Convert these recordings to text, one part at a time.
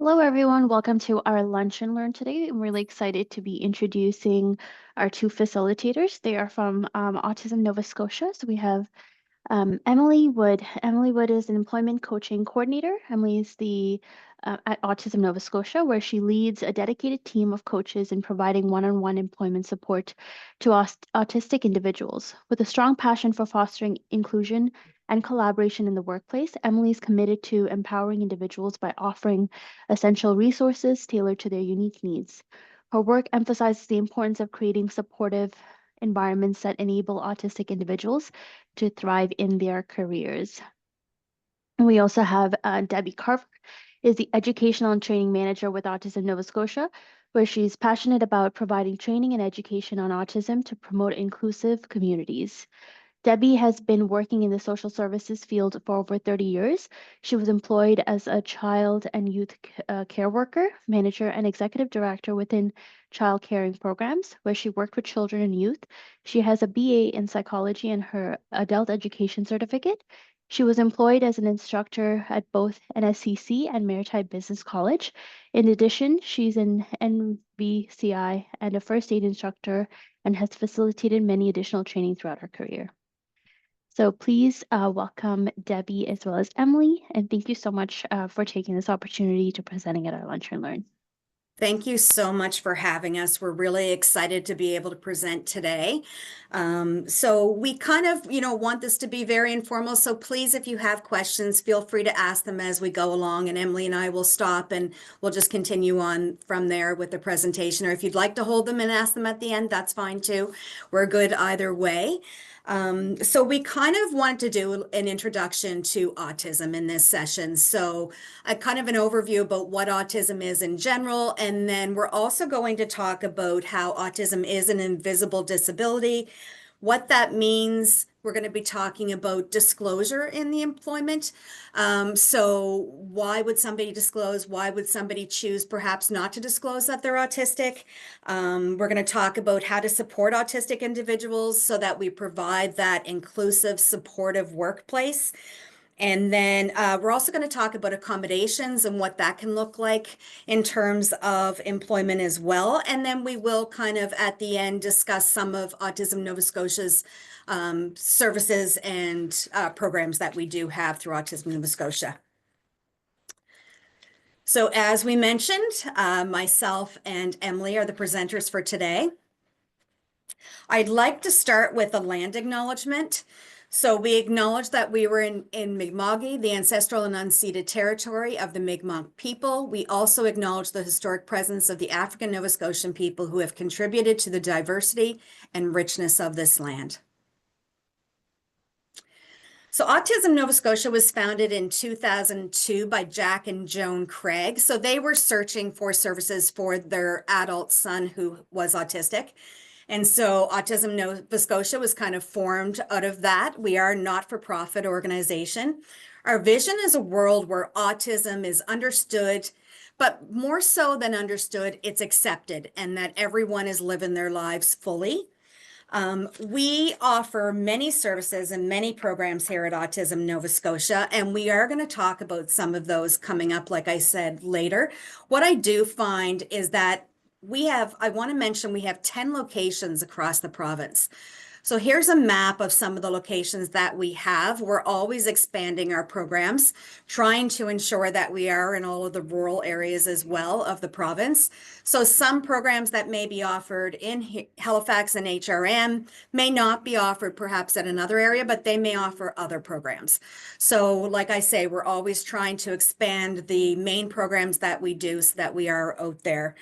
Hello, everyone. Welcome to our Lunch and Learn today. I'm really excited to be introducing our two facilitators. They are from Autism Nova Scotia. So we have Emily Wood. Emily Wood is an employment coaching coordinator. Emily is the at Autism Nova Scotia, where she leads a dedicated team of coaches in providing one-on-one employment support to autistic individuals. With a strong passion for fostering inclusion and collaboration in the workplace, Emily is committed to empowering individuals by offering essential resources tailored to their unique needs. Her work emphasizes the importance of creating supportive environments that enable autistic individuals to thrive in their careers. And we also have Debbie Carver, is the Educational and Training Manager with Autism Nova Scotia, where she's passionate about providing training and education on autism to promote inclusive communities. Debbie has been working in the social services field for over 30 years. She was employed as a child and youth care worker, manager, and executive director within child caring programs, where she worked with children and youth. She has a BA in psychology and her adult education certificate. She was employed as an instructor at both NSCC and Maritime Business College. In addition, she's an NVCI and a first aid instructor and has facilitated many additional training throughout her career. So please welcome Debbie as well as Emily, and thank you so much for taking this opportunity to presenting at our Lunch and Learn. Thank you so much for having us. We're really excited to be able to present today. So we kind of, want this to be very informal. So please, if you have questions, feel free to ask them as we go along, and Emily and I will stop and we'll just continue on from there with the presentation. Or if you'd like to hold them and ask them at the end, that's fine too. We're good either way. So we kind of want to do an introduction to autism in this session. So kind of an overview about what autism is in general. And then we're also going to talk about how autism is an invisible disability, what that means. We're going to be talking about disclosure in the employment. So why would somebody disclose? Why would somebody choose perhaps not to disclose that they're autistic? We're going to talk about how to support autistic individuals so that we provide that inclusive, supportive workplace. And then we're also going to talk about accommodations and what that can look like in terms of employment as well. And then we will kind of at the end discuss some of Autism Nova Scotia's services and programs that we do have through Autism Nova Scotia. So as we mentioned, myself and Emily are the presenters for today. I'd like to start with a land acknowledgement. So we acknowledge that we were in Mi'kma'ki, the ancestral and unceded territory of the Mi'kmaq people. We also acknowledge the historic presence of the African Nova Scotian people who have contributed to the diversity and richness of this land. So Autism Nova Scotia was founded in 2002 by Jack and Joan Craig. So they were searching for services for their adult son who was autistic. And so Autism Nova Scotia was kind of formed out of that. We are a not-for-profit organization. Our vision is a world where autism is understood, but more so than understood, it's accepted, and that everyone is living their lives fully. We offer many services and many programs here at Autism Nova Scotia, and we are going to talk about some of those coming up, like I said, later. What I do find is that I want to mention we have 10 locations across the province. So here's a map of some of the locations that we have. We're always expanding our programs, trying to ensure that we are in all of the rural areas as well of the province. So some programs that may be offered in Halifax and HRM may not be offered perhaps at another area, but they may offer other programs. So like I say, we're always trying to expand the main programs that we do so that we are out there.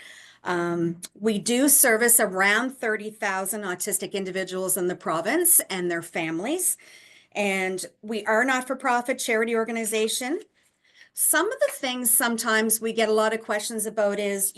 We do service around 30,000 autistic individuals in the province and their families. And we are a not-for-profit charity organization. Some of the things sometimes we get a lot of questions about is,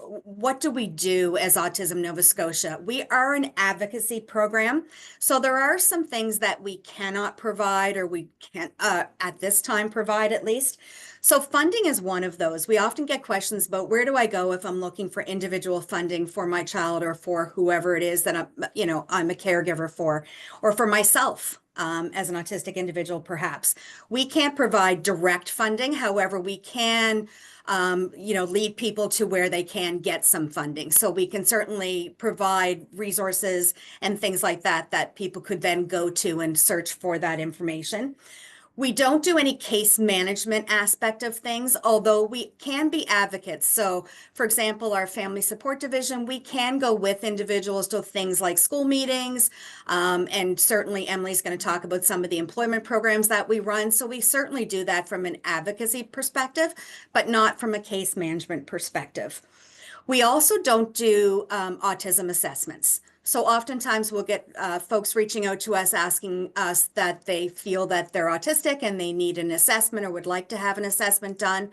what do we do as Autism Nova Scotia? We are an advocacy program. So there are some things that we cannot provide, or we can't at this time provide at least. So funding is one of those. We often get questions about where do I go if I'm looking for individual funding for my child or for whoever it is that I'm a caregiver for, or for myself. as an autistic individual, perhaps. We can't provide direct funding. However, we can, lead people to where they can get some funding. So we can certainly provide resources and things like that that people could then go to and search for that information. We don't do any case management aspect of things, although we can be advocates. So, for example, our family support division, we can go with individuals to things like school meetings. And certainly Emily's going to talk about some of the employment programs that we run. So we certainly do that from an advocacy perspective, but not from a case management perspective. We also don't do autism assessments. So oftentimes we'll get folks reaching out to us asking us that they feel that they're autistic and they need an assessment or would like to have an assessment done.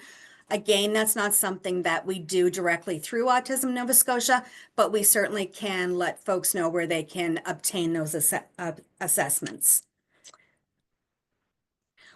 Again, that's not something that we do directly through Autism Nova Scotia, but we certainly can let folks know where they can obtain those assessments.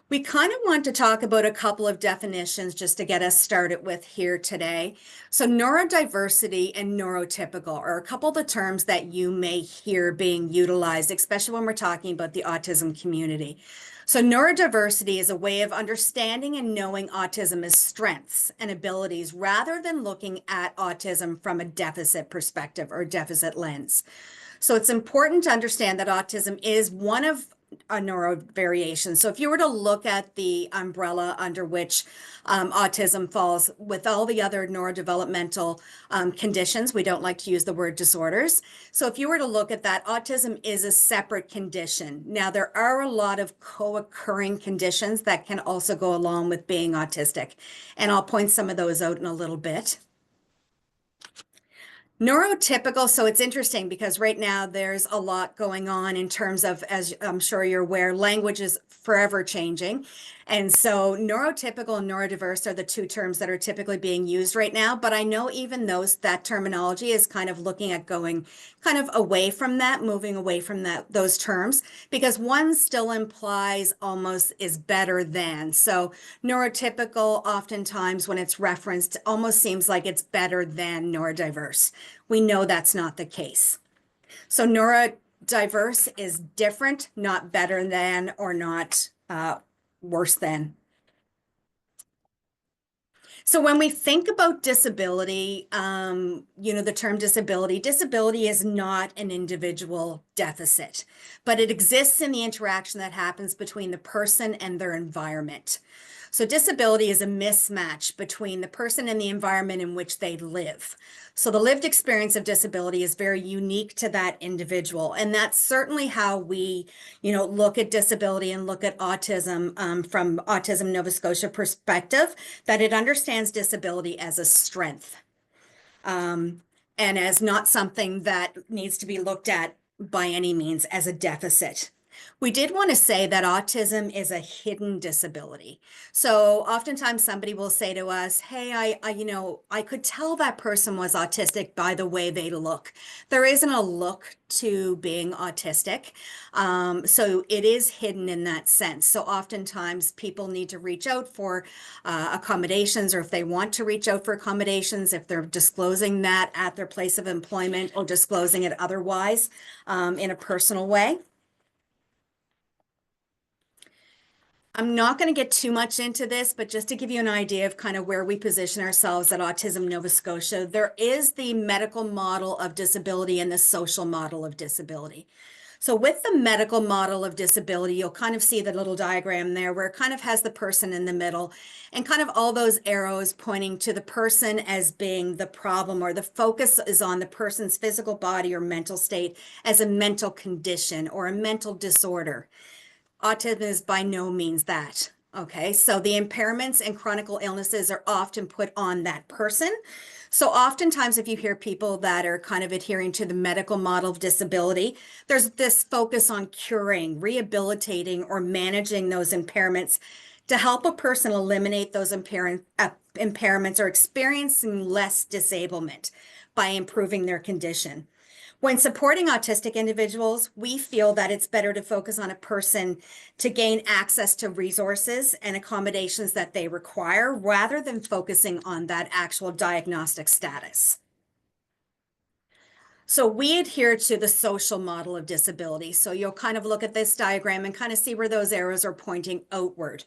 We kind of want to talk about a couple of definitions just to get us started with here today. So neurodiversity and neurotypical are a couple of the terms that you may hear being utilized, especially when we're talking about the autism community. So neurodiversity is a way of understanding and knowing autism as strengths and abilities rather than looking at autism from a deficit perspective or deficit lens. So it's important to understand that autism is one of a neurovariation. So if you were to look at the umbrella under which autism falls with all the other neurodevelopmental conditions, we don't like to use the word disorders. So if you were to look at that, autism is a separate condition. Now, there are a lot of co-occurring conditions that can also go along with being autistic, and I'll point some of those out in a little bit. Neurotypical, so it's interesting because right now there's a lot going on in terms of, as I'm sure you're aware, language is forever changing. And so neurotypical and neurodiverse are the two terms that are typically being used right now. But I know even that terminology is kind of looking at going kind of away from that, moving away from those terms, because one still implies almost is better than. So neurotypical, oftentimes when it's referenced, almost seems like it's better than neurodiverse. We know that's not the case. So neurodiverse is different, not better than, or not worse than. So when we think about disability, the term disability is not an individual deficit, but it exists in the interaction that happens between the person and their environment. So disability is a mismatch between the person and the environment in which they live. So the lived experience of disability is very unique to that individual. And that's certainly how we, look at disability and look at autism from Autism Nova Scotia perspective, that it understands disability as a strength and as not something that needs to be looked at by any means as a deficit. We did want to say that autism is a hidden disability. So oftentimes somebody will say to us, hey, I could tell that person was autistic by the way they look. There isn't a look to being autistic. So it is hidden in that sense. So oftentimes people need to reach out for accommodations, or if they want to reach out for accommodations, if they're disclosing that at their place of employment or disclosing it otherwise in a personal way. I'm not going to get too much into this, but just to give you an idea of kind of where we position ourselves at Autism Nova Scotia, there is the medical model of disability and the social model of disability. So with the medical model of disability, you'll kind of see the little diagram there where it kind of has the person in the middle and kind of all those arrows pointing to the person as being the problem, or the focus is on the person's physical body or mental state as a mental condition or a mental disorder. Autism is by no means that. Okay, so the impairments and chronic illnesses are often put on that person. So oftentimes if you hear people that are kind of adhering to the medical model of disability, there's this focus on curing, rehabilitating, or managing those impairments to help a person eliminate those impairments or experiencing less disablement by improving their condition. When supporting autistic individuals, we feel that it's better to focus on a person to gain access to resources and accommodations that they require rather than focusing on that actual diagnostic status. So we adhere to the social model of disability. So you'll kind of look at this diagram and kind of see where those arrows are pointing outward.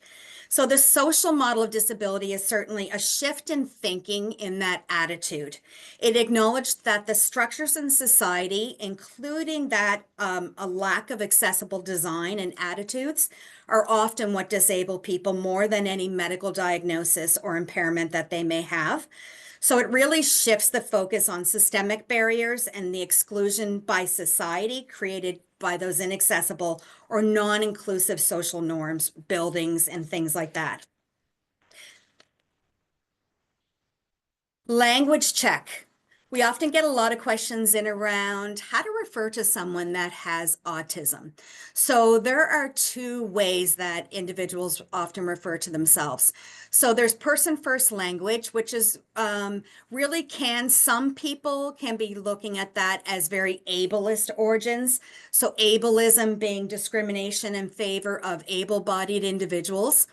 So the social model of disability is certainly a shift in thinking in that attitude. It acknowledged that the structures in society, including that a lack of accessible design and attitudes, are often what disable people more than any medical diagnosis or impairment that they may have. So it really shifts the focus on systemic barriers and the exclusion by society created by those inaccessible or non-inclusive social norms, buildings, and things like that. Language check. We often get a lot of questions in around how to refer to someone that has autism. So there are two ways that individuals often refer to themselves. So there's person first language, which is really some people can be looking at that as very ableist origins. So ableism being discrimination in favor of able-bodied individuals,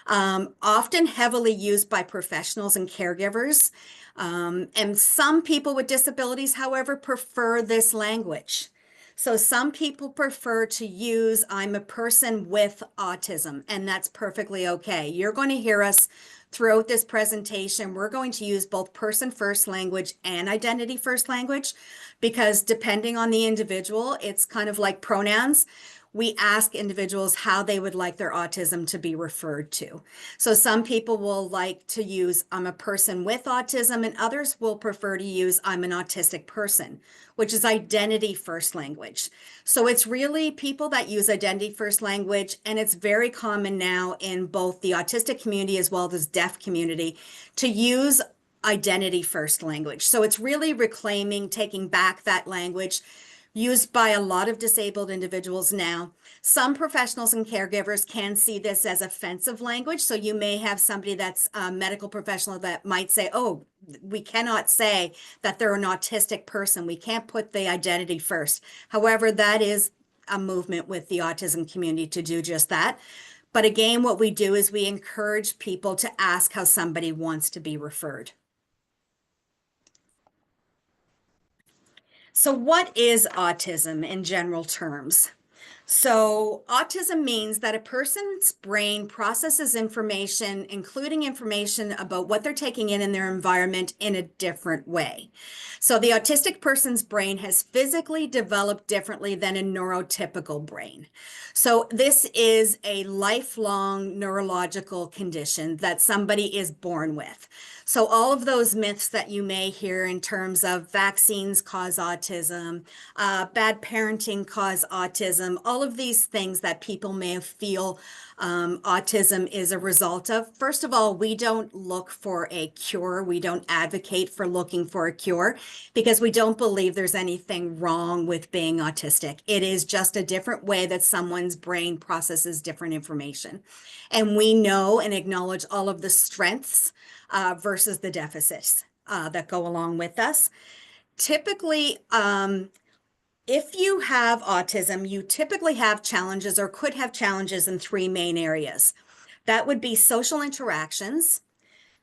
often heavily used by professionals and caregivers. And some people with disabilities, however, prefer this language. So some people prefer to use, I'm a person with autism, and that's perfectly okay. You're going to hear us throughout this presentation. We're going to use both person first language and identity first language, because depending on the individual, it's kind of like pronouns. We ask individuals how they would like their autism to be referred to. So some people will like to use I'm a person with autism, and others will prefer to use I'm an autistic person, which is identity first language. So it's really people that use identity first language, and it's very common now in both the autistic community as well as deaf community to use identity first language. So it's really reclaiming, taking back that language used by a lot of disabled individuals now. Some professionals and caregivers can see this as offensive language. So you may have somebody that's a medical professional that might say, oh, we cannot say that they're an autistic person. We can't put the identity first. However, that is a movement with the autism community to do just that. But again, what we do is we encourage people to ask how somebody wants to be referred. So what is autism in general terms? So autism means that a person's brain processes information, including information about what they're taking in their environment, in a different way. So the autistic person's brain has physically developed differently than a neurotypical brain. So this is a lifelong neurological condition that somebody is born with. So all of those myths that you may hear in terms of vaccines cause autism, bad parenting cause autism, all of these things that people may feel autism is a result of. First of all, we don't look for a cure. We don't advocate for looking for a cure because we don't believe there's anything wrong with being autistic. It is just a different way that someone's brain processes different information. And we know and acknowledge all of the strengths versus the deficits that go along with us. Typically, if you have autism, you typically have challenges or could have challenges in three main areas. That would be social interactions,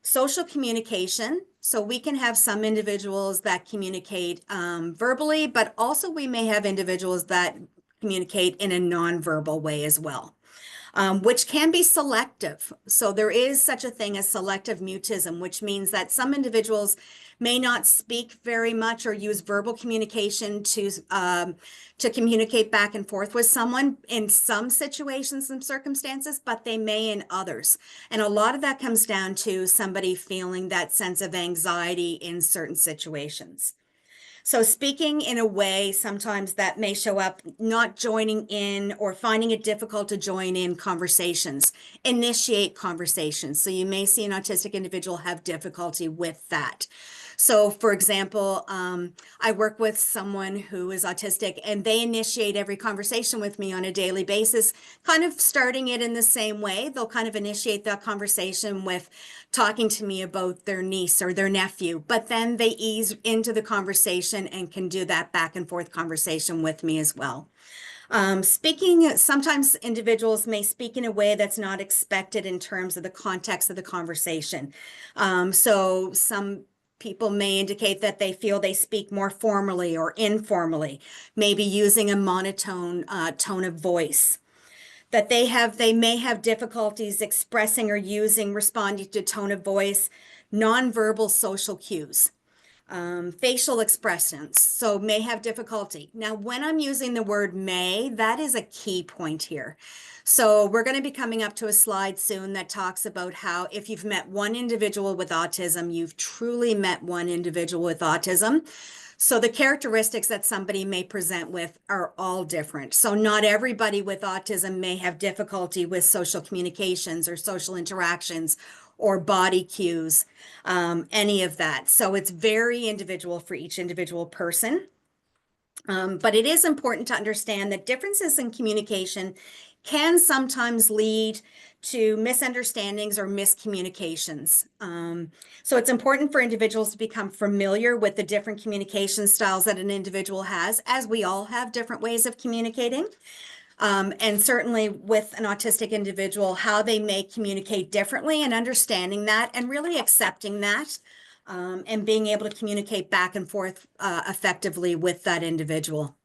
social communication. So we can have some individuals that communicate verbally, but also we may have individuals that communicate in a nonverbal way as well. Which can be selective. So there is such a thing as selective mutism, which means that some individuals may not speak very much or use verbal communication to communicate back and forth with someone in some situations and circumstances, but they may in others. And a lot of that comes down to somebody feeling that sense of anxiety in certain situations. So speaking in a way sometimes that may show up not joining in or finding it difficult to join in conversations, initiate conversations. So you may see an autistic individual have difficulty with that. So for example, I work with someone who is autistic and they initiate every conversation with me on a daily basis, kind of starting it in the same way. They'll kind of initiate that conversation with talking to me about their niece or their nephew, but then they ease into the conversation and can do that back and forth conversation with me as well. Sometimes individuals may speak in a way that's not expected in terms of the context of the conversation. So some People may indicate that they feel they speak more formally or informally, maybe using a monotone tone of voice. That they may have difficulties expressing or using, responding to tone of voice, nonverbal social cues, facial expressions, so may have difficulty. Now, when I'm using the word may, that is a key point here. So we're going to be coming up to a slide soon that talks about how if you've met one individual with autism, you've truly met one individual with autism. So the characteristics that somebody may present with are all different. So not everybody with autism may have difficulty with social communications or social interactions or body cues, any of that. So it's very individual for each individual person. But it is important to understand that differences in communication can sometimes lead to misunderstandings or miscommunications. So it's important for individuals to become familiar with the different communication styles that an individual has, as we all have different ways of communicating. And certainly with an autistic individual, how they may communicate differently and understanding that and really accepting that, and being able to communicate back and forth effectively with that individual.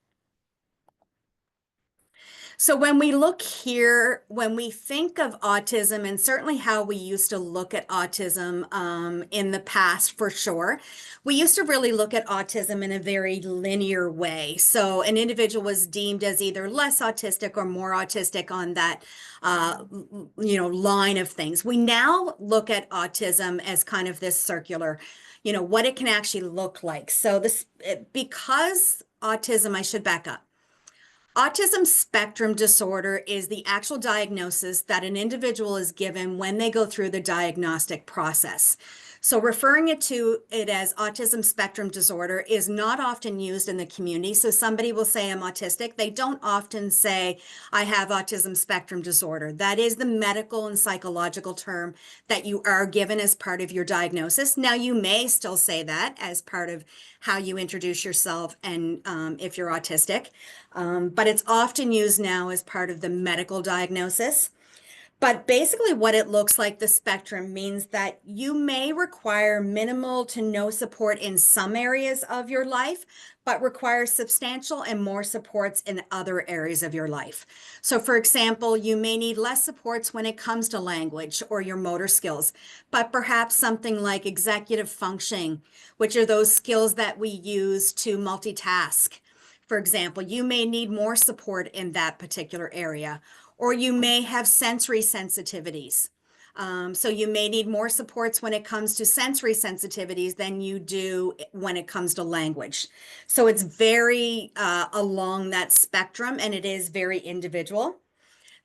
So when we look here, when we think of autism, and certainly how we used to look at autism in the past, for sure, we used to really look at autism in a very linear way. So an individual was deemed as either less autistic or more autistic on that, line of things. We now look at autism as kind of this circular, what it can actually look like. So because autism, I should back up. Autism spectrum disorder is the actual diagnosis that an individual is given when they go through the diagnostic process. So referring to it as autism spectrum disorder is not often used in the community. So somebody will say I'm autistic. They don't often say I have autism spectrum disorder. That is the medical and psychological term that you are given as part of your diagnosis. Now you may still say that as part of how you introduce yourself and if you're autistic. But it's often used now as part of the medical diagnosis. But basically what it looks like, the spectrum, means that you may require minimal to no support in some areas of your life, but require substantial and more supports in other areas of your life. So for example, you may need less supports when it comes to language or your motor skills, but perhaps something like executive functioning, which are those skills that we use to multitask. For example, you may need more support in that particular area, or you may have sensory sensitivities. So you may need more supports when it comes to sensory sensitivities than you do when it comes to language. So it's very along that spectrum, and it is very individual.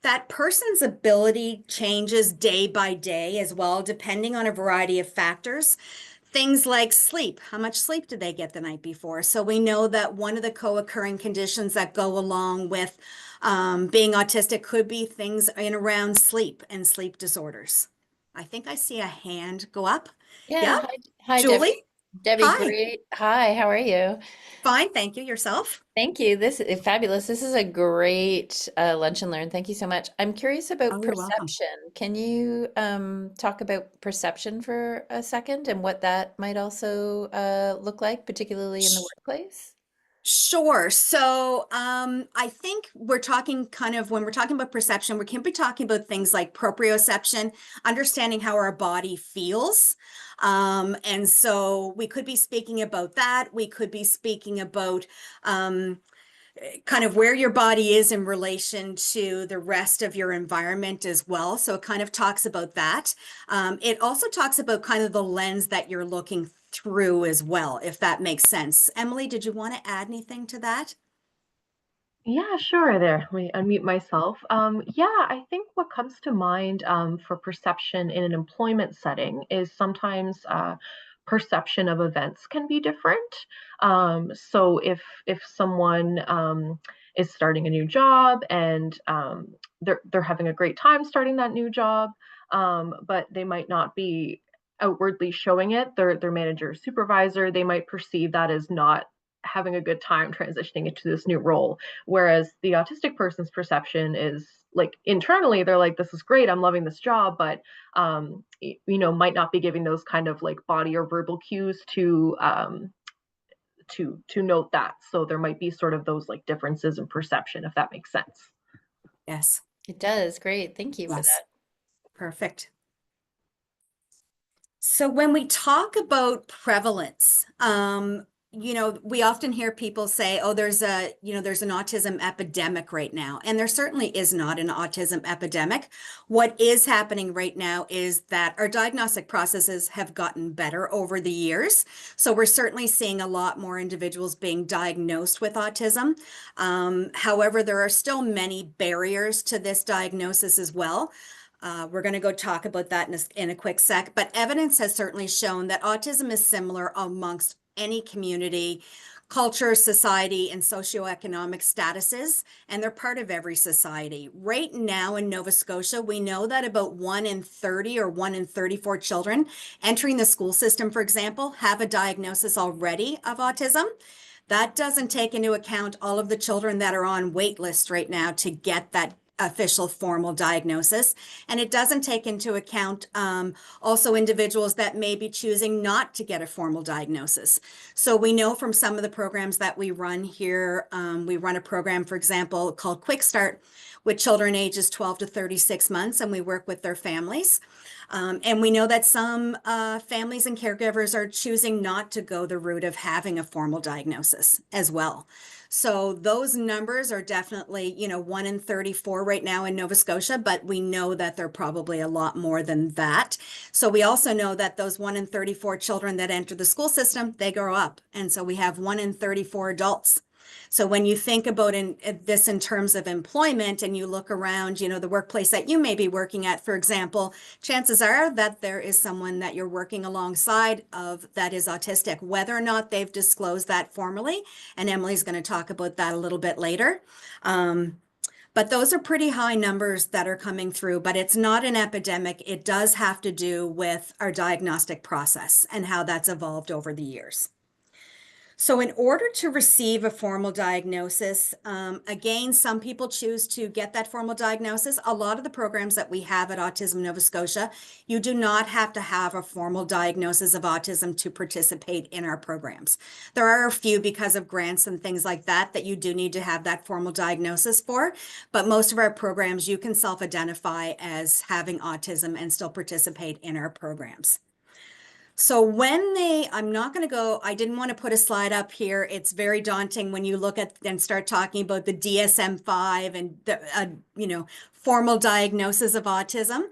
That person's ability changes day by day as well, depending on a variety of factors. Things like sleep. How much sleep did they get the night before? So we know that one of the co-occurring conditions that go along with being autistic could be things in around sleep and sleep disorders. I think I see a hand go up. Yeah, Yeah, hi, Debbie. Julie. Debbie, Hi. great. Hi, how are you? Fine, thank you. Yourself? Thank you. This is fabulous. This is a great lunch and learn. Thank you so much. I'm curious Oh, about you're welcome. perception. Can you talk about perception for a second and what that might also look like, particularly in the workplace? Sure. So I think we're talking kind of when we're talking about perception, we can be talking about things like proprioception, understanding how our body feels. And so we could be speaking about that. We could be speaking about kind of where your body is in relation to the rest of your environment as well. So it kind of talks about that. It also talks about kind of the lens that you're looking through as well, if that makes sense. Emily, did you want to add anything to that? Yeah, sure. There, let me unmute myself. Yeah, I think what comes to mind for perception in an employment setting is sometimes perception of events can be different. So if someone is starting a new job and they're having a great time starting that new job, but they might not be outwardly showing it, their manager or supervisor, they might perceive that as not having a good time transitioning into this new role. Whereas the autistic person's perception is like internally, they're like, this is great, I'm loving this job, but might not be giving those kind of like body or verbal cues to note that. So there might be sort of those like differences in perception, if that makes sense. Yes. It does. Great. Thank you for Yes. that. Perfect. So when we talk about prevalence, we often hear people say, oh, there's an autism epidemic right now. And there certainly is not an autism epidemic. What is happening right now is that our diagnostic processes have gotten better over the years. So we're certainly seeing a lot more individuals being diagnosed with autism. However, there are still many barriers to this diagnosis as well. We're going to go talk about that in a quick sec, but evidence has certainly shown that autism is similar amongst any community, culture, society, and socioeconomic statuses, and they're part of every society. Right now in Nova Scotia, we know that about 1 in 30 or 1 in 34 children entering the school system, for example, have a diagnosis already of autism. That doesn't take into account all of the children that are on wait lists right now to get that official formal diagnosis. And it doesn't take into account also individuals that may be choosing not to get a formal diagnosis. So we know from some of the programs that we run here, we run a program, for example, called Quick Start with children ages 12 to 36 months, and we work with their families. And we know that some families and caregivers are choosing not to go the route of having a formal diagnosis as well. So those numbers are definitely, 1 in 34 right now in Nova Scotia, but we know that they're probably a lot more than that. So we also know that those 1 in 34 children that enter the school system, they grow up. And so we have 1 in 34 adults. So when you think about this in terms of employment and you look around, the workplace that you may be working at, for example, chances are that there is someone that you're working alongside of that is autistic, whether or not they've disclosed that formally. And Emily's going to talk about that a little bit later. But those are pretty high numbers that are coming through, but it's not an epidemic. It does have to do with our diagnostic process and how that's evolved over the years. So in order to receive a formal diagnosis, again, some people choose to get that formal diagnosis. A lot of the programs that we have at Autism Nova Scotia, you do not have to have a formal diagnosis of autism to participate in our programs. There are a few because of grants and things like that that you do need to have that formal diagnosis for, but most of our programs you can self-identify as having autism and still participate in our programs. So I'm not going to go, I didn't want to put a slide up here. It's very daunting when you look at and start talking about the DSM-5 and the, formal diagnosis of autism.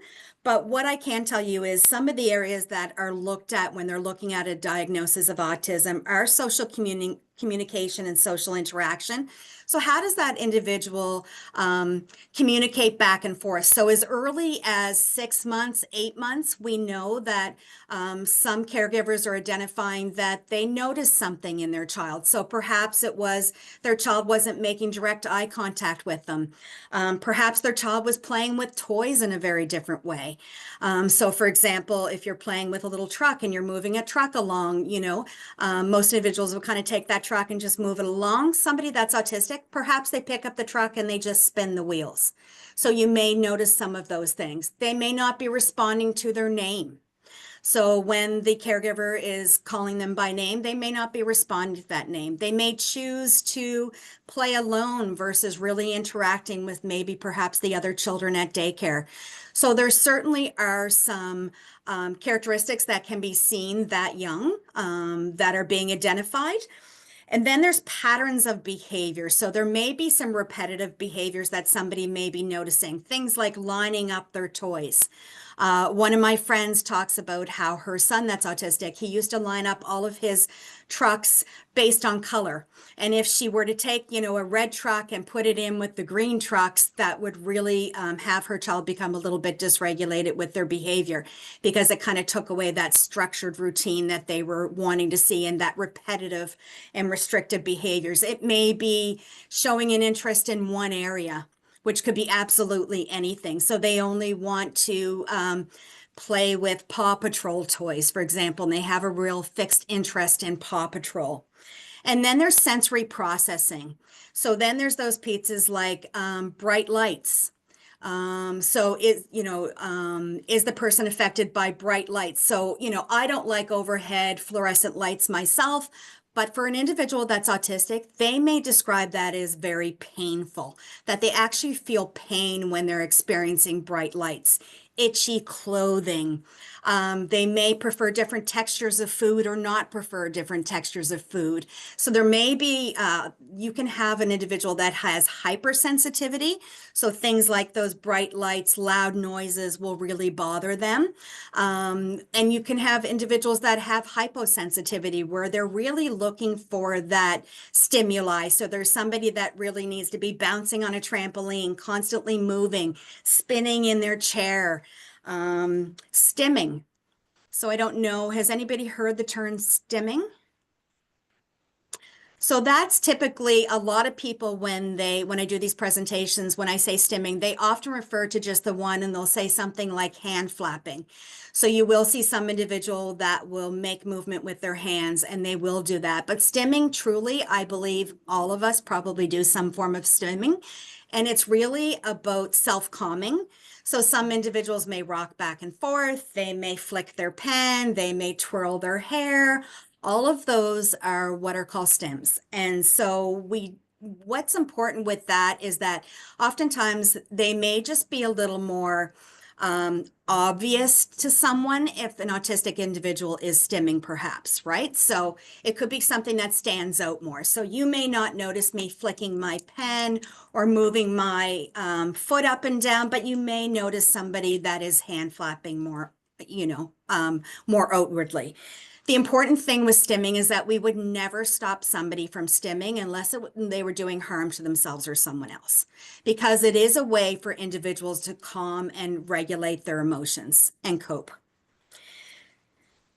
But what I can tell you is some of the areas that are looked at when they're looking at a diagnosis of autism are social communication and social interaction. So how does that individual communicate back and forth? So as early as 6 months, 8 months, we know that some caregivers are identifying that they noticed something in their child. So perhaps it was their child wasn't making direct eye contact with them. Perhaps their child was playing with toys in a very different way. So for example, if you're playing with a little truck and you're moving a truck along, most individuals will kind of take that truck and just move it along. Somebody that's autistic, perhaps they pick up the truck and they just spin the wheels. So you may notice some of those things. They may not be responding to their name. So when the caregiver is calling them by name, they may not be responding to that name. They may choose to play alone versus really interacting with maybe perhaps the other children at daycare. So there certainly are some characteristics that can be seen that young that are being identified. And then there's patterns of behavior. So there may be some repetitive behaviors that somebody may be noticing, things like lining up their toys. One of my friends talks about how her son that's autistic, he used to line up all of his trucks based on color. And if she were to take, a red truck and put it in with the green trucks, that would really have her child become a little bit dysregulated with their behavior because it kind of took away that structured routine that they were wanting to see and that repetitive and restrictive behaviors. It may be showing an interest in one area, which could be absolutely anything. So they only want to play with Paw Patrol toys, for example, and they have a real fixed interest in Paw Patrol. And then there's sensory processing. So then there's those pieces like bright lights. So is the person affected by bright lights? So, I don't like overhead fluorescent lights myself, but for an individual that's autistic, they may describe that as very painful, that they actually feel pain when they're experiencing bright lights, itchy clothing. They may prefer different textures of food or not prefer different textures of food. So there may be, you can have an individual that has hypersensitivity. So things like those bright lights, loud noises will really bother them. And you can have individuals that have hyposensitivity where they're really looking for that stimuli. So there's somebody that really needs to be bouncing on a trampoline, constantly moving, spinning in their chair, stimming. So I don't know, has anybody heard the term stimming? So that's typically a lot of people when I do these presentations, when I say stimming, they often refer to just the one and they'll say something like hand flapping. So you will see some individual that will make movement with their hands and they will do that. But stimming, truly, I believe all of us probably do some form of stimming. And it's really about self-calming. So some individuals may rock back and forth, they may flick their pen, they may twirl their hair. All of those are what are called stims. And so what's important with that is that oftentimes they may just be a little more obvious to someone if an autistic individual is stimming perhaps, right? So it could be something that stands out more. So you may not notice me flicking my pen or moving my foot up and down, but you may notice somebody that is hand flapping more, more outwardly. The important thing with stimming is that we would never stop somebody from stimming unless they were doing harm to themselves or someone else, because it is a way for individuals to calm and regulate their emotions and cope.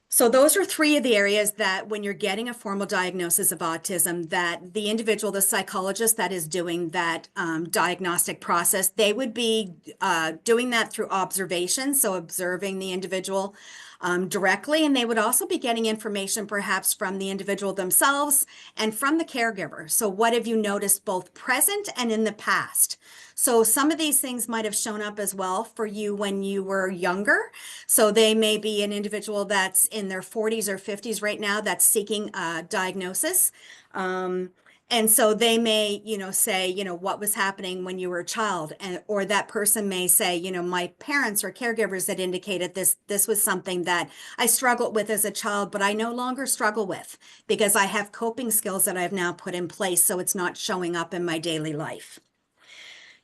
So those are three of the areas that when you're getting a formal diagnosis of autism, that the individual, the psychologist that is doing that diagnostic process, they would be doing that through observation, so observing the individual directly, and they would also be getting information perhaps from the individual themselves and from the caregiver. So what have you noticed both present and in the past? So some of these things might have shown up as well for you when you were younger. So they may be an individual that's in their 40s or 50s right now that's seeking a diagnosis. And so they may, say, what was happening when you were a child, or that person may say, my parents or caregivers that indicated this was something that I struggled with as a child, but I no longer struggle with because I have coping skills that I've now put in place, so it's not showing up in my daily life.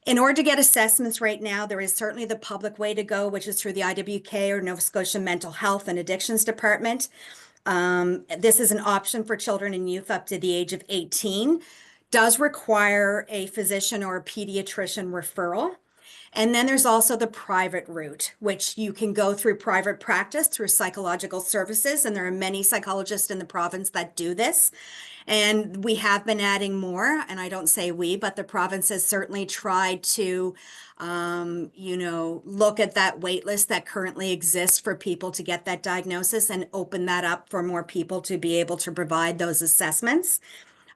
In order to get assessments right now, there is certainly the public way to go, which is through the IWK or Nova Scotia Mental Health and Addictions Department. This is an option for children and youth up to the age of 18. Does require a physician or a pediatrician referral. And then there's also the private route, which you can go through private practice through psychological services. And there are many psychologists in the province that do this. And we have been adding more, and I don't say we, but the province has certainly tried to, look at that wait list that currently exists for people to get that diagnosis and open that up for more people to be able to provide those assessments.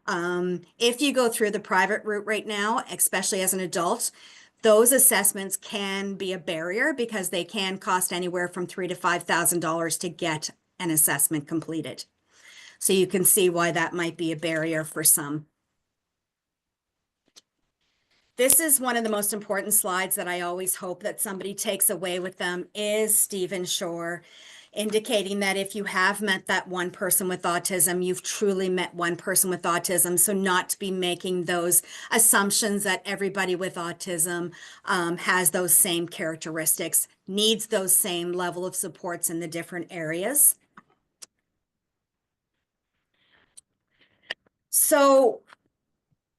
If you go through the private route right now, especially as an adult, those assessments can be a barrier because they can cost anywhere from $3,000 to $5,000 to get an assessment completed. So you can see why that might be a barrier for some. This is one of the most important slides that I always hope that somebody takes away with them is Stephen Shore, indicating that if you have met that one person with autism, you've truly met one person with autism. So not to be making those assumptions that everybody with autism has those same characteristics, needs those same level of supports in the different areas. So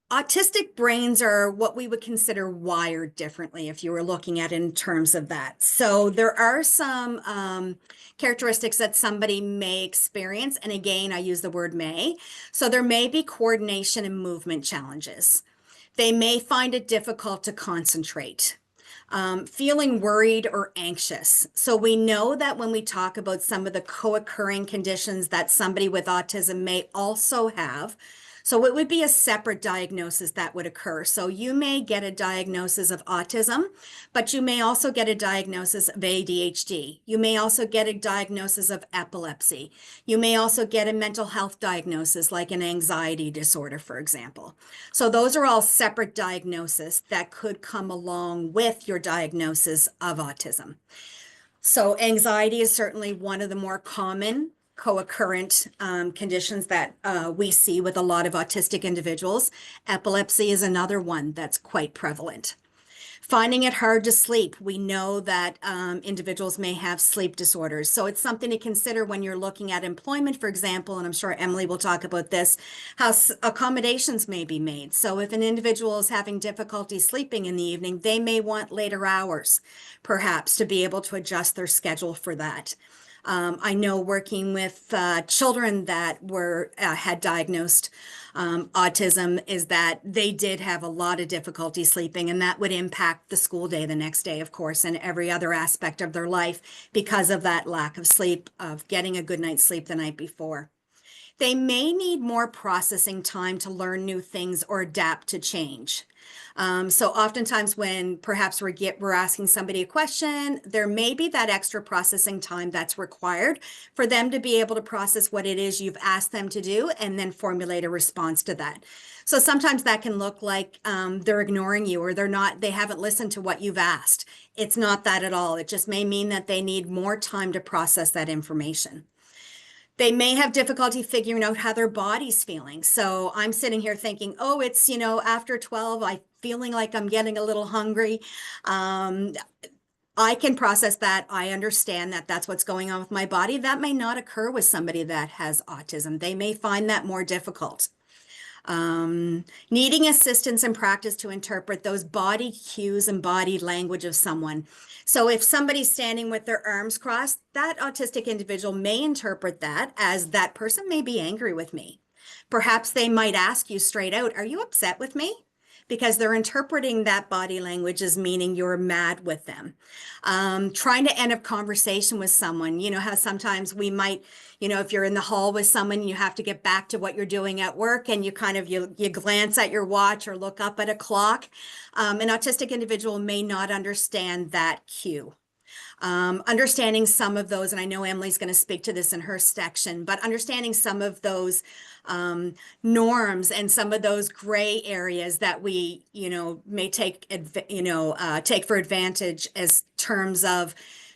autistic brains are what we would consider wired differently if you were looking at it in terms of that. So there are some characteristics that somebody may experience. And again, I use the word may. So there may be coordination and movement challenges. They may find it difficult to concentrate. feeling worried or anxious. So we know that when we talk about some of the co-occurring conditions that somebody with autism may also have, so it would be a separate diagnosis that would occur. So you may get a diagnosis of autism, but you may also get a diagnosis of ADHD. You may also get a diagnosis of epilepsy. You may also get a mental health diagnosis like an anxiety disorder, for example. So those are all separate diagnoses that could come along with your diagnosis of autism. So anxiety is certainly one of the more common co-occurrent conditions that we see with a lot of autistic individuals. Epilepsy is another one that's quite prevalent. Finding it hard to sleep. We know that individuals may have sleep disorders. So it's something to consider when you're looking at employment, for example, and I'm sure Emily will talk about this, how accommodations may be made. So if an individual is having difficulty sleeping in the evening, they may want later hours, perhaps, to be able to adjust their schedule for that. I know working with children that were had diagnosed autism is that they did have a lot of difficulty sleeping, and that would impact the school day the next day, of course, and every other aspect of their life because of that lack of sleep, of getting a good night's sleep the night before. They may need more processing time to learn new things or adapt to change. So oftentimes when perhaps we're asking somebody a question, there may be that extra processing time that's required for them to be able to process what it is you've asked them to do and then formulate a response to that. So sometimes that can look like they're ignoring you, or they haven't listened to what you've asked. It's not that at all. It just may mean that they need more time to process that information. They may have difficulty figuring out how their body's feeling. So I'm sitting here thinking, oh, it's, after 12, I'm feeling like I'm getting a little hungry. I can process that. I understand that that's what's going on with my body. That may not occur with somebody that has autism. They may find that more difficult. Needing assistance in practice to interpret those body cues and body language of someone. So if somebody's standing with their arms crossed, that autistic individual may interpret that as that person may be angry with me. Perhaps they might ask you straight out, are you upset with me? Because they're interpreting that body language as meaning you're mad with them. Trying to end a conversation with someone, how sometimes we might, if you're in the hall with someone, you have to get back to what you're doing at work, and you glance at your watch or look up at a clock. An autistic individual may not understand that cue. Understanding some of those, and I know Emily's going to speak to this in her section, but understanding some of those norms and some of those gray areas that we, may take for advantage as terms of,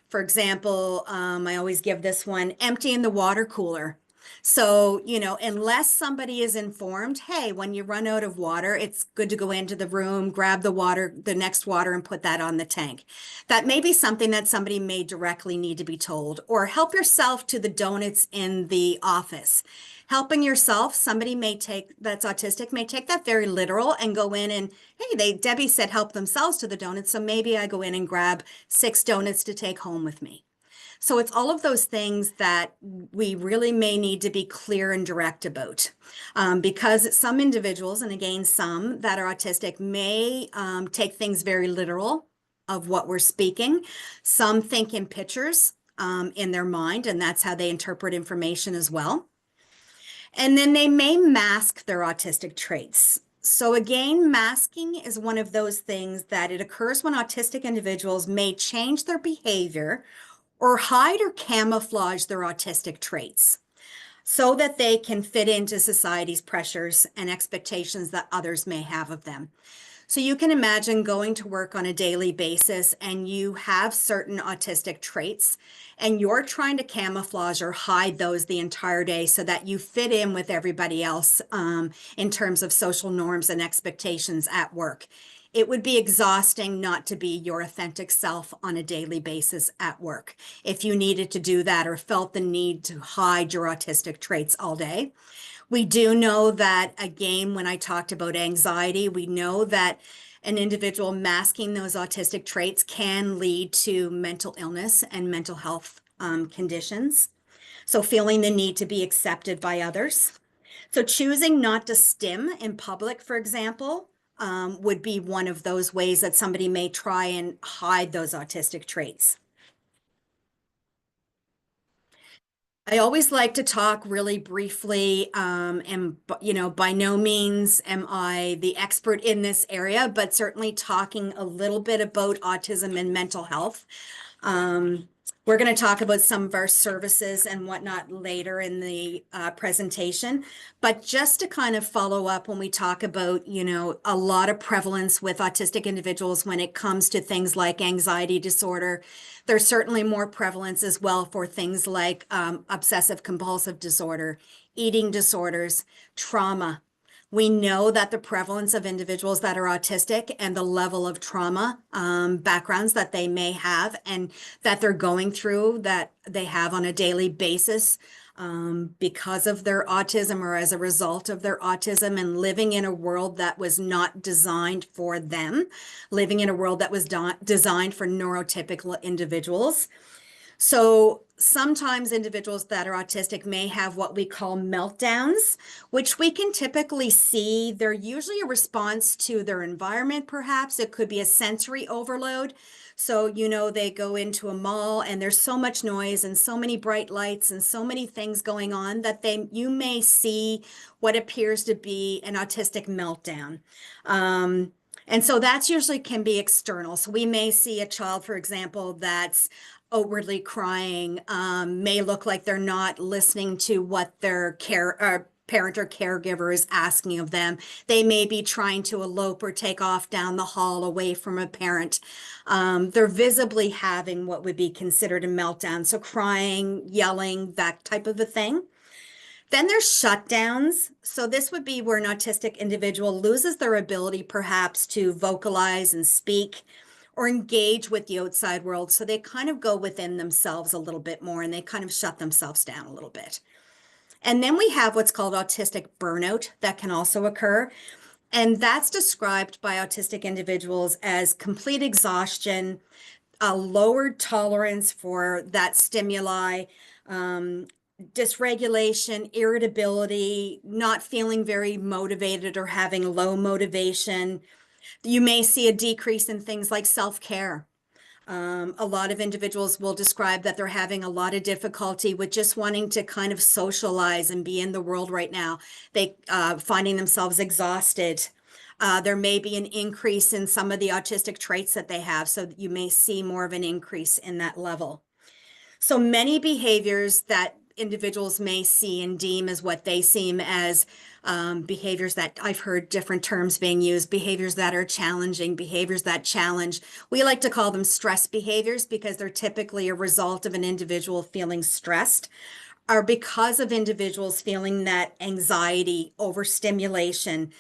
for example, I always give this one, emptying the water cooler. So, unless somebody is informed, hey, when you run out of water, it's good to go into the room, grab the next water, and put that on the tank. That may be something that somebody may directly need to be told, or help yourself to the donuts in the office. Helping yourself, somebody that's autistic may take that very literal and go in and, hey, Debbie said help themselves to the donuts, so maybe I go in and grab 6 donuts to take home with me. So it's all of those things that we really may need to be clear and direct about, because some individuals, and again, some that are autistic, may take things very literal of what we're speaking. Some think in pictures in their mind, and that's how they interpret information as well. And then they may mask their autistic traits. So again, masking is one of those things that it occurs when autistic individuals may change their behavior or hide or camouflage their autistic traits so that they can fit into society's pressures and expectations that others may have of them. So you can imagine going to work on a daily basis and you have certain autistic traits and you're trying to camouflage or hide those the entire day so that you fit in with everybody else in terms of social norms and expectations at work. It would be exhausting not to be your authentic self on a daily basis at work if you needed to do that or felt the need to hide your autistic traits all day. We do know that, again, when I talked about anxiety, we know that an individual masking those autistic traits can lead to mental illness and mental health conditions. So feeling the need to be accepted by others. So choosing not to stim in public, for example, would be one of those ways that somebody may try and hide those autistic traits. I always like to talk really briefly, and by no means am I the expert in this area, but certainly talking a little bit about autism and mental health. We're going to talk about some of our services and whatnot later in the presentation, but just to kind of follow up when we talk about, a lot of prevalence with autistic individuals when it comes to things like anxiety disorder. There's certainly more prevalence as well for things like obsessive compulsive disorder, eating disorders, trauma. We know that the prevalence of individuals that are autistic and the level of trauma backgrounds that they may have and that they're going through that they have on a daily basis because of their autism or as a result of their autism, and living in a world that was not designed for them, living in a world that was designed for neurotypical individuals. So sometimes individuals that are autistic may have what we call meltdowns, which we can typically see. They're usually a response to their environment, perhaps. It could be a sensory overload. So, they go into a mall and there's so much noise and so many bright lights and so many things going on that you may see what appears to be an autistic meltdown. And so that's usually can be external. So we may see a child, for example, that's outwardly crying, may look like they're not listening to what their parent or caregiver is asking of them. They may be trying to elope or take off down the hall away from a parent. They're visibly having what would be considered a meltdown. So crying, yelling, that type of a thing. Then there's shutdowns. So this would be where an autistic individual loses their ability perhaps to vocalize and speak or engage with the outside world. So they kind of go within themselves a little bit more and they kind of shut themselves down a little bit. And then we have what's called autistic burnout that can also occur. And that's described by autistic individuals as complete exhaustion, a lowered tolerance for that stimuli, dysregulation, irritability, not feeling very motivated or having low motivation. You may see a decrease in things like self-care. A lot of individuals will describe that they're having a lot of difficulty with just wanting to kind of socialize and be in the world right now. They finding themselves exhausted. There may be an increase in some of the autistic traits that they have, so you may see more of an increase in that level. So many behaviors that individuals may see and deem as what they seem as behaviors that I've heard different terms being used, behaviors that are challenging, behaviors that challenge. We like to call them stress behaviors because they're typically a result of an individual feeling stressed, or because of individuals feeling that anxiety, overstimulation,